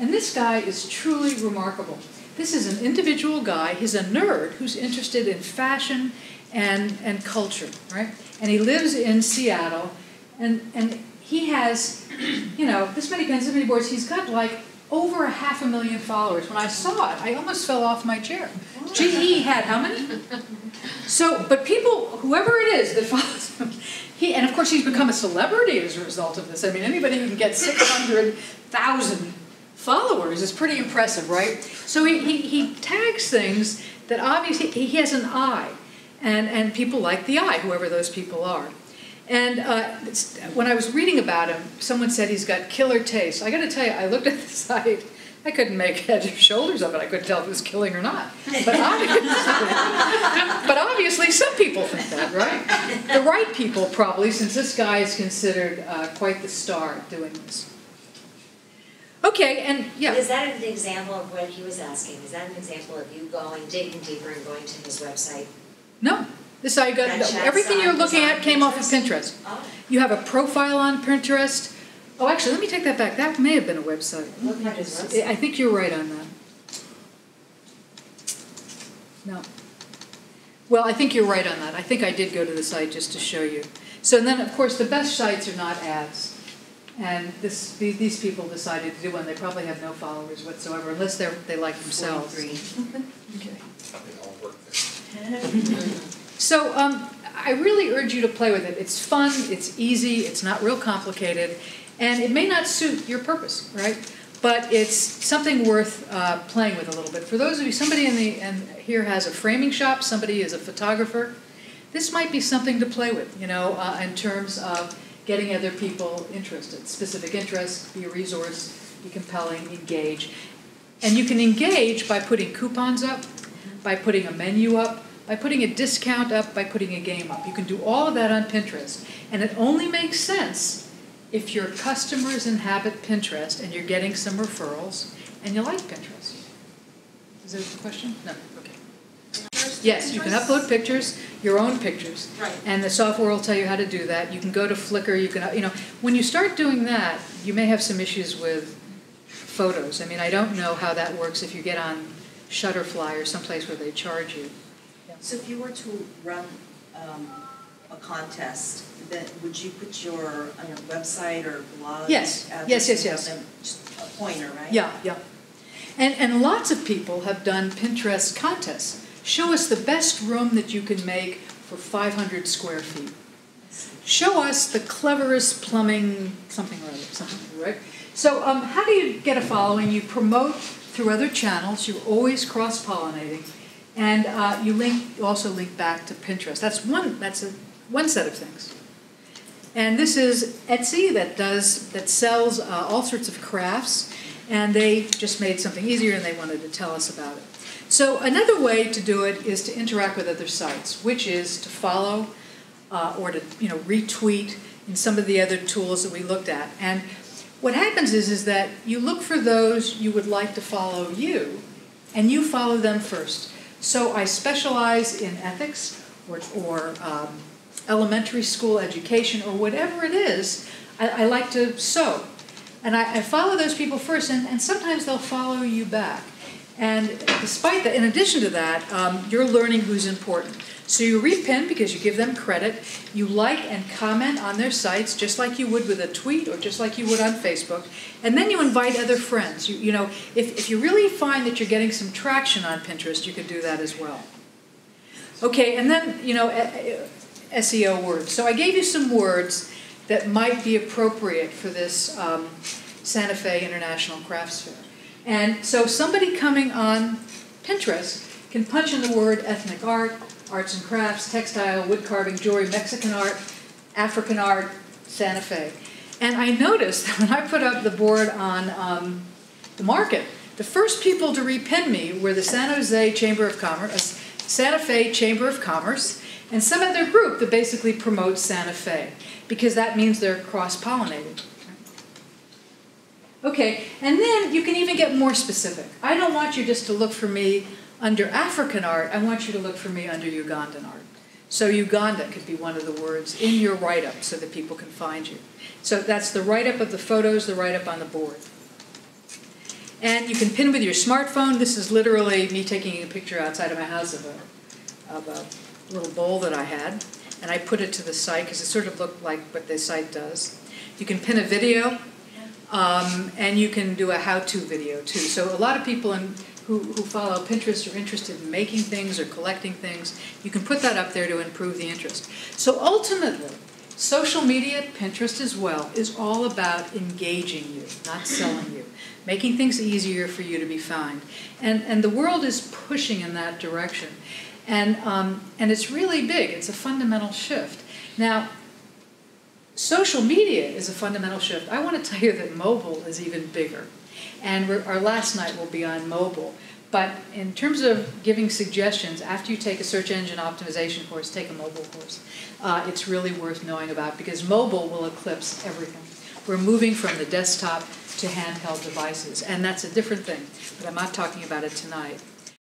And this guy is truly remarkable. This is an individual guy. He's a nerd who's interested in fashion and culture, right? And he lives in Seattle, and he has, you know, this many pins, this many boards. He's got like over 500,000 followers. When I saw it, I almost fell off my chair. Gee, he had how many? So, but people, whoever it is that follows him, and of course he's become a celebrity as a result of this. I mean, anybody who can get 600,000 followers is pretty impressive, right? So he tags things that obviously he has an eye, and people like the eye, whoever those people are. And when I was reading about him, someone said he's got killer taste. I got to tell you, I looked at the site. I couldn't make head or shoulders of it. I couldn't tell if it was killing or not. But obviously some people think that, right? The right people probably, since this guy is considered quite the star doing this. Okay, and yeah. Is that an example of what he was asking? Is that an example of you digging deeper and going to his website? No. This is how you got everything you're looking at came off of Pinterest. Oh. You have a profile on Pinterest. Oh, actually, let me take that back. That may have been a website. I think you're right on that. No. Well, I think you're right on that. I think I did go to the site just to show you. So then, of course, the best sites are not ads. And these people decided to do one. They probably have no followers whatsoever, unless they like themselves. Okay. So I really urge you to play with it. It's fun, it's easy, it's not real complicated, and it may not suit your purpose, right? But it's something worth playing with a little bit. For those of you, somebody here has a framing shop, somebody is a photographer, this might be something to play with, you know, in terms of getting other people interested. Specific interests, be a resource, be compelling, engage. And you can engage by putting coupons up, by putting a menu up, by putting a discount up, by putting a game up. You can do all of that on Pinterest. And it only makes sense if your customers inhabit Pinterest and you're getting some referrals and you like Pinterest. Is there a question? No. Okay. Yes, you can upload pictures, your own pictures. Right. And the software will tell you how to do that. You can go to Flickr. You can, you know, when you start doing that, you may have some issues with photos. I mean, I don't know how that works if you get on Shutterfly or someplace where they charge you. So if you were to run a contest, then would you put on your website or blog? Yes. Yes. Just a pointer, right? Yeah. And lots of people have done Pinterest contests. Show us the best room that you can make for 500 square feet. Show us the cleverest plumbing, something or other, something, right? So how do you get a following? You promote through other channels. You're always cross-pollinating. And you also link back to Pinterest. That's one set of things. And this is Etsy that sells all sorts of crafts, and they just made something easier and they wanted to tell us about it. So another way to do it is to interact with other sites, which is to follow or to retweet in some of the other tools that we looked at. And what happens is that you look for those you would like to follow you, and you follow them first. So I specialize in ethics or elementary school education or whatever it is. I like to sew. And I follow those people first, and sometimes they'll follow you back. And despite that, in addition to that, you're learning who's important. So you repin because you give them credit. You like and comment on their sites just like you would with a tweet or just like you would on Facebook. And then you invite other friends. You know, if you really find that you're getting some traction on Pinterest, you can do that as well. Okay, and then, SEO words. So I gave you some words that might be appropriate for this Santa Fe International Crafts Fair. And so somebody coming on Pinterest can punch in the word ethnic art, arts and crafts, textile, wood carving, jewelry, Mexican art, African art, Santa Fe. And I noticed that when I put up the board on the market, the first people to repin me were the San Jose Chamber of Commerce, Santa Fe Chamber of Commerce, and some other group that basically promotes Santa Fe, because that means they're cross-pollinated. Okay, and then you can even get more specific. I don't want you just to look for me under African art. I want you to look for me under Ugandan art. So Uganda could be one of the words in your write-up so that people can find you. So that's the write-up of the photos, the write-up on the board. And you can pin with your smartphone. This is literally me taking a picture outside of my house of a little bowl that I had. And I put it to the site because it sort of looked like what the site does. You can pin a video, and you can do a how-to video too. So a lot of people who follow Pinterest are interested in making things or collecting things. You can put that up there to improve the interest. So ultimately, social media, Pinterest as well, is all about engaging you, not selling you, making things easier for you to be found. And the world is pushing in that direction. And it's really big. It's a fundamental shift. Now, social media is a fundamental shift. I want to tell you that mobile is even bigger. And our last night will be on mobile. But in terms of giving suggestions, after you take a search engine optimization course, take a mobile course. It's really worth knowing about because mobile will eclipse everything. We're moving from the desktop to handheld devices, and that's a different thing, but I'm not talking about it tonight.